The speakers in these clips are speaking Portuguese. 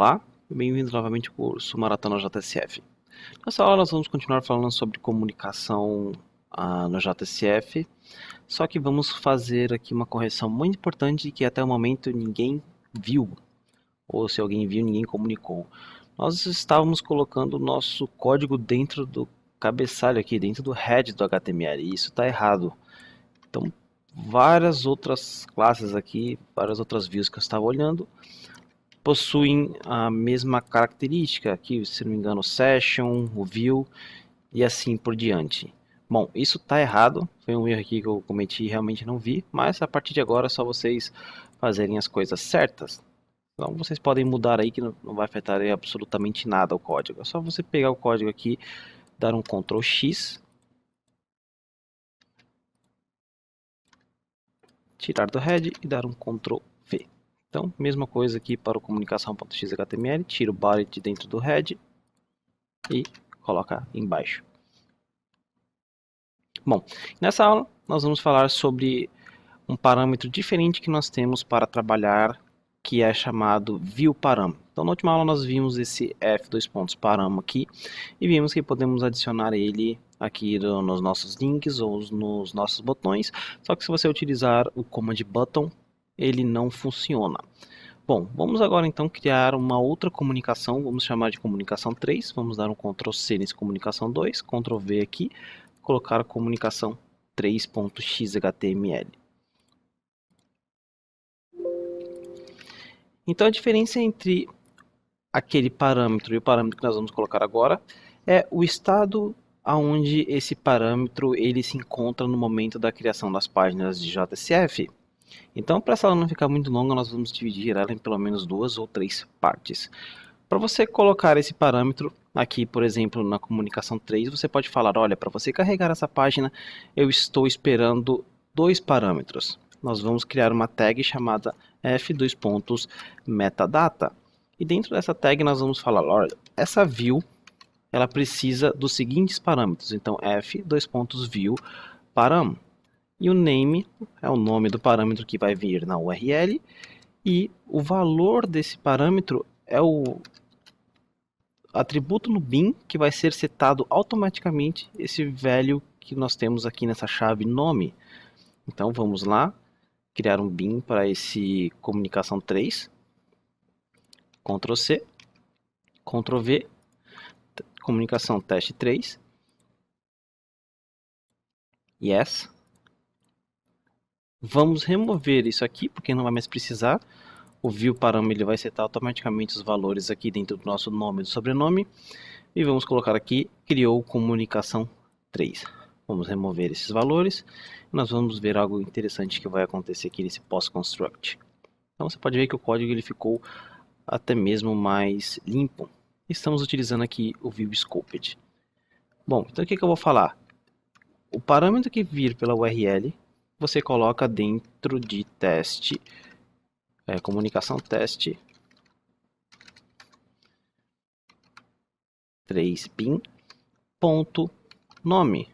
Olá, bem-vindo novamente ao curso Maratona JSF. Nessa aula nós vamos continuar falando sobre comunicação no JSF, só que vamos fazer aqui uma correção muito importante que até o momento ninguém viu, ou se alguém viu, ninguém comunicou. Nós estávamos colocando o nosso código dentro do cabeçalho aqui, dentro do head do HTML, e isso está errado. Então, várias outras classes aqui, várias outras views que eu estava olhando, possuem a mesma característica aqui, se não me engano, o session, o view e assim por diante. Bom, isso está errado, foi um erro aqui que eu cometi e realmente não vi, mas a partir de agora é só vocês fazerem as coisas certas. Então vocês podem mudar aí que não vai afetar absolutamente nada o código. É só você pegar o código aqui, dar um Ctrl X, tirar do head e dar um Ctrl V. Então, mesma coisa aqui para o comunicação.xhtml, tira o body de dentro do head e coloca embaixo. Bom, nessa aula nós vamos falar sobre um parâmetro diferente que nós temos para trabalhar, que é chamado viewParam. Então, na última aula nós vimos esse f:2.param aqui e vimos que podemos adicionar ele aqui nos nossos links ou nos nossos botões, só que se você utilizar o command button, ele não funciona. Bom, vamos agora então criar uma outra comunicação, vamos chamar de comunicação 3, vamos dar um Ctrl C nesse comunicação 2, Ctrl V aqui, colocar a comunicação 3.xhtml. Então a diferença entre aquele parâmetro e o parâmetro que nós vamos colocar agora é o estado aonde esse parâmetro ele se encontra no momento da criação das páginas de JSF. Então, para essa aula não ficar muito longa, nós vamos dividir ela em pelo menos 2 ou 3 partes. Para você colocar esse parâmetro aqui, por exemplo, na comunicação 3, você pode falar, olha, para você carregar essa página, eu estou esperando 2 parâmetros. Nós vamos criar uma tag chamada f:2.metadata. E dentro dessa tag nós vamos falar, olha, essa view, ela precisa dos seguintes parâmetros. Então, f:2.viewParam. E o name é o nome do parâmetro que vai vir na URL. E o valor desse parâmetro é o atributo no bin que vai ser setado automaticamente, esse value que nós temos aqui nessa chave nome. Então vamos lá, criar um bin para esse comunicação 3. Ctrl C, Ctrl V, comunicação teste 3. Yes. Vamos remover isso aqui, porque não vai mais precisar. O viewParam ele vai setar automaticamente os valores aqui dentro do nosso nome e do sobrenome. E vamos colocar aqui, criou comunicação 3. Vamos remover esses valores. E nós vamos ver algo interessante que vai acontecer aqui nesse post-construct. Então você pode ver que o código ele ficou até mesmo mais limpo. Estamos utilizando aqui o viewScoped. Bom, então o que eu vou falar? O parâmetro que vir pela URL, você coloca dentro de teste, comunicação teste 3bin.nome.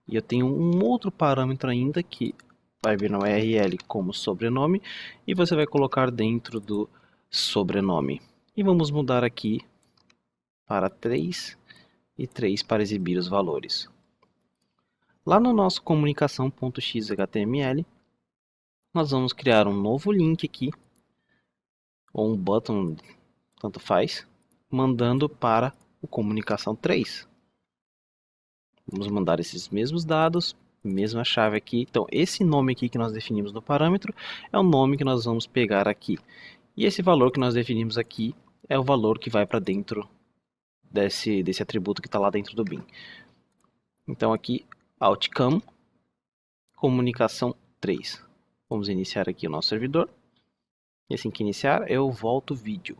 E eu tenho um outro parâmetro ainda que vai vir na URL como sobrenome e você vai colocar dentro do sobrenome. E vamos mudar aqui para 3 e 3 para exibir os valores. Lá no nosso comunicação.xhtml, nós vamos criar um novo link aqui, ou um button, tanto faz, mandando para o comunicação 3. Vamos mandar esses mesmos dados, mesma chave aqui. Então, esse nome aqui que nós definimos no parâmetro é o nome que nós vamos pegar aqui. E esse valor que nós definimos aqui é o valor que vai para dentro desse atributo que está lá dentro do bin. Então, aqui, outcome, comunicação 3. Vamos iniciar aqui o nosso servidor. E assim que iniciar, eu volto o vídeo.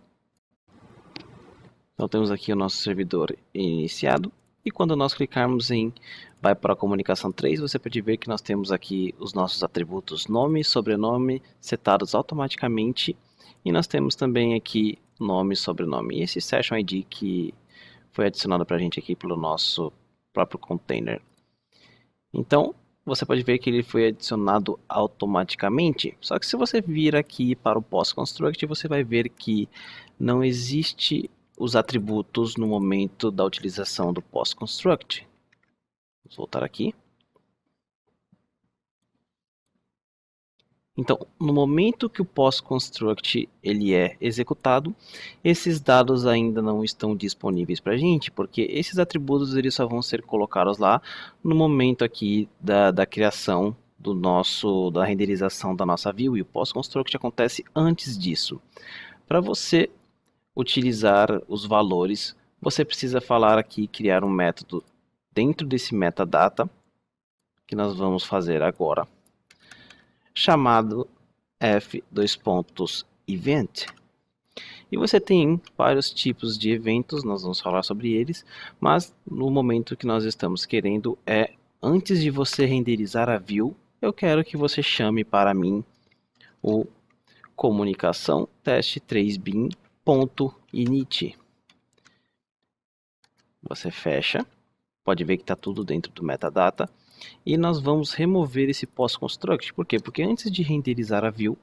Então temos aqui o nosso servidor iniciado. E quando nós clicarmos em vai para a comunicação 3, você pode ver que nós temos aqui os nossos atributos nome e sobrenome setados automaticamente. E nós temos também aqui nome e sobrenome. E esse Session ID que foi adicionado para a gente aqui pelo nosso próprio container. Então, você pode ver que ele foi adicionado automaticamente. Só que se você vir aqui para o post-construct, você vai ver que não existe os atributos no momento da utilização do post-construct. Vamos voltar aqui. Então, no momento que o post-construct ele é executado, esses dados ainda não estão disponíveis para a gente, porque esses atributos eles só vão ser colocados lá no momento aqui da criação da renderização da nossa view, e o post-construct acontece antes disso. Para você utilizar os valores, você precisa falar aqui, criar um método dentro desse metadata, que nós vamos fazer agora, chamado f:event. E você tem vários tipos de eventos, nós vamos falar sobre eles, mas no momento que nós estamos querendo antes de você renderizar a view, eu quero que você chame para mim o comunicação test3bin.init. Você fecha, pode ver que está tudo dentro do metadata. E nós vamos remover esse post-construct. Por quê? Porque antes de renderizar a view,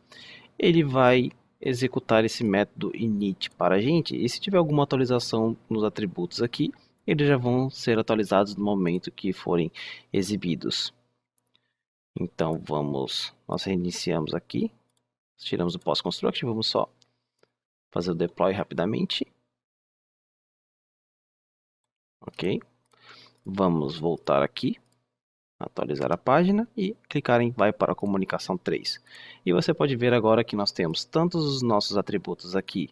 ele vai executar esse método init para a gente. E se tiver alguma atualização nos atributos aqui, eles já vão ser atualizados no momento que forem exibidos. Então nós reiniciamos aqui, tiramos o post-construct, vamos só fazer o deploy rapidamente. Ok, vamos voltar aqui, atualizar a página e clicar em vai para a comunicação 3. E você pode ver agora que nós temos tanto os nossos atributos aqui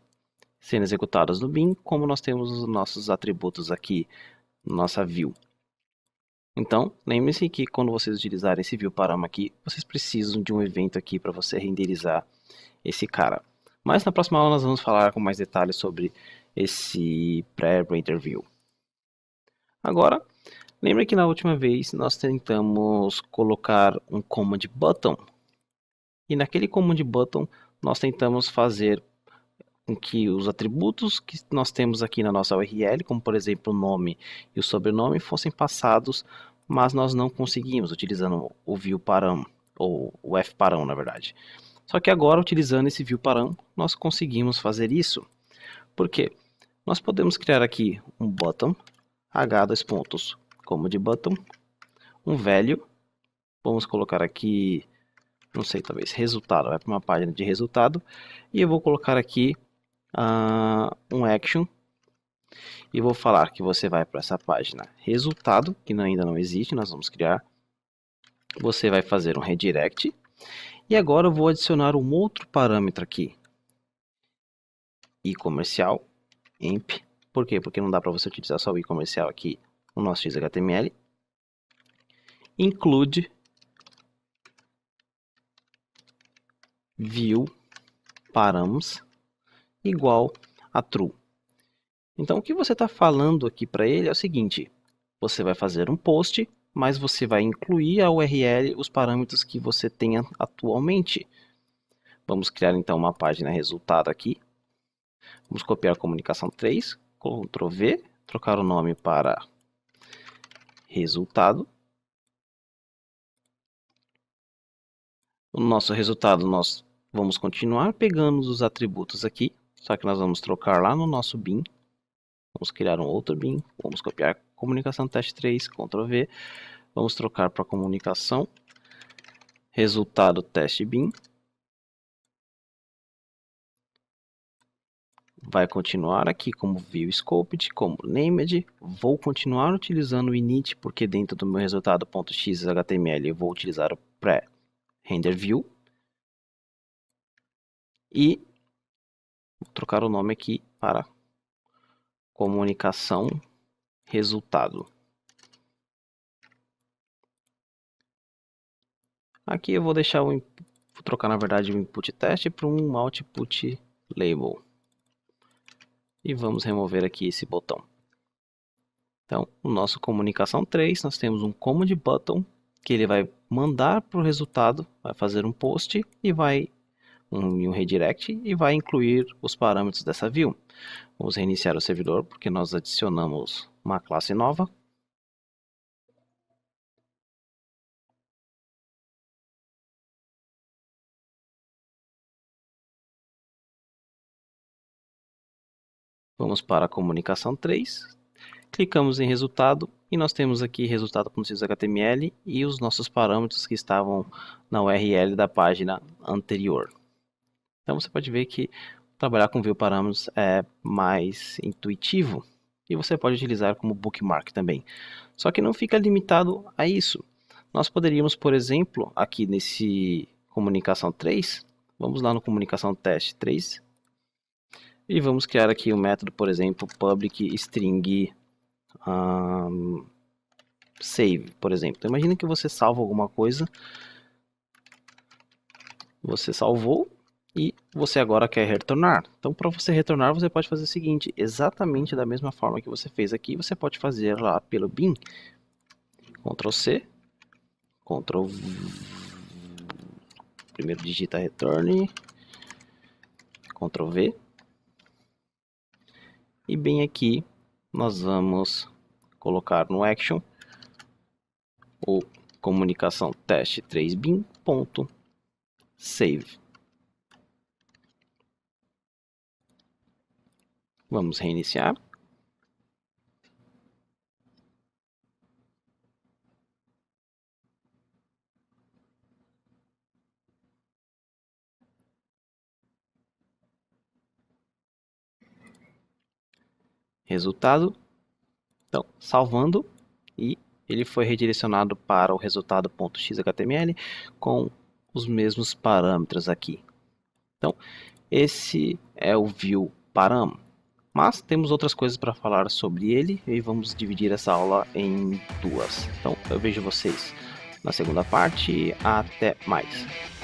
sendo executados no bin, como nós temos os nossos atributos aqui na nossa view. Então, lembre-se que quando vocês utilizarem esse view param aqui, vocês precisam de um evento aqui para você renderizar esse cara. Mas na próxima aula nós vamos falar com mais detalhes sobre esse pré-render view. Agora, lembre que na última vez nós tentamos colocar um command button. E naquele command button nós tentamos fazer com que os atributos que nós temos aqui na nossa URL, como por exemplo o nome e o sobrenome, fossem passados, mas nós não conseguimos utilizando o view param, ou o fparam na verdade. Só que agora, utilizando esse view param, nós conseguimos fazer isso. Por quê? Nós podemos criar aqui um button, h:/command button, um value, vamos colocar aqui, não sei, talvez resultado, vai para uma página de resultado, e eu vou colocar aqui um action, e vou falar que você vai para essa página resultado, que ainda não existe, nós vamos criar. Você vai fazer um redirect, e agora eu vou adicionar um outro parâmetro aqui, e-comercial, emp. Por quê? Porque não dá para você utilizar só o e-comercial aqui no nosso XHTML. Include view params igual a true. Então o que você está falando aqui para ele é o seguinte: você vai fazer um post, mas você vai incluir a URL, os parâmetros que você tem atualmente. Vamos criar então uma página resultado aqui. Vamos copiar a comunicação 3, Ctrl V, trocar o nome para resultado. O nosso resultado nós vamos continuar pegando os atributos aqui, só que nós vamos trocar lá no nosso bin. Vamos criar um outro bin, vamos copiar comunicação teste 3, Ctrl V, vamos trocar para comunicação resultado teste bin. Vai continuar aqui como view scoped, como named. Vou continuar utilizando o init, porque dentro do meu resultado.xhtml eu vou utilizar o pré-render view. E vou trocar o nome aqui para comunicação resultado. Aqui eu vou deixar vou trocar na verdade o input teste para um output label. E vamos remover aqui esse botão. Então, no nosso comunicação 3, nós temos um command button que ele vai mandar para o resultado, vai fazer um post e vai um redirect e vai incluir os parâmetros dessa view. Vamos reiniciar o servidor porque nós adicionamos uma classe nova. Vamos para a comunicação 3, clicamos em resultado e nós temos aqui resultado.xhtml e os nossos parâmetros que estavam na URL da página anterior. Então você pode ver que trabalhar com view parâmetros é mais intuitivo e você pode utilizar como bookmark também. Só que não fica limitado a isso. Nós poderíamos, por exemplo, aqui nesse comunicação 3, vamos lá no comunicação teste 3 e vamos criar aqui um método, por exemplo, public string save, por exemplo. Então, imagina que você salva alguma coisa, você salvou e você agora quer retornar. Então, para você retornar, você pode fazer o seguinte, exatamente da mesma forma que você fez aqui, você pode fazer lá pelo bin, Ctrl C, Ctrl V, primeiro digita return, Ctrl V, e bem aqui nós vamos colocar no action o comunicação teste 3 bin.save. Vamos reiniciar. Resultado. Então, salvando, e ele foi redirecionado para o resultado.xhtml com os mesmos parâmetros aqui. Então, esse é o view param. Mas temos outras coisas para falar sobre ele e vamos dividir essa aula em duas. Então, eu vejo vocês na segunda parte. Até mais!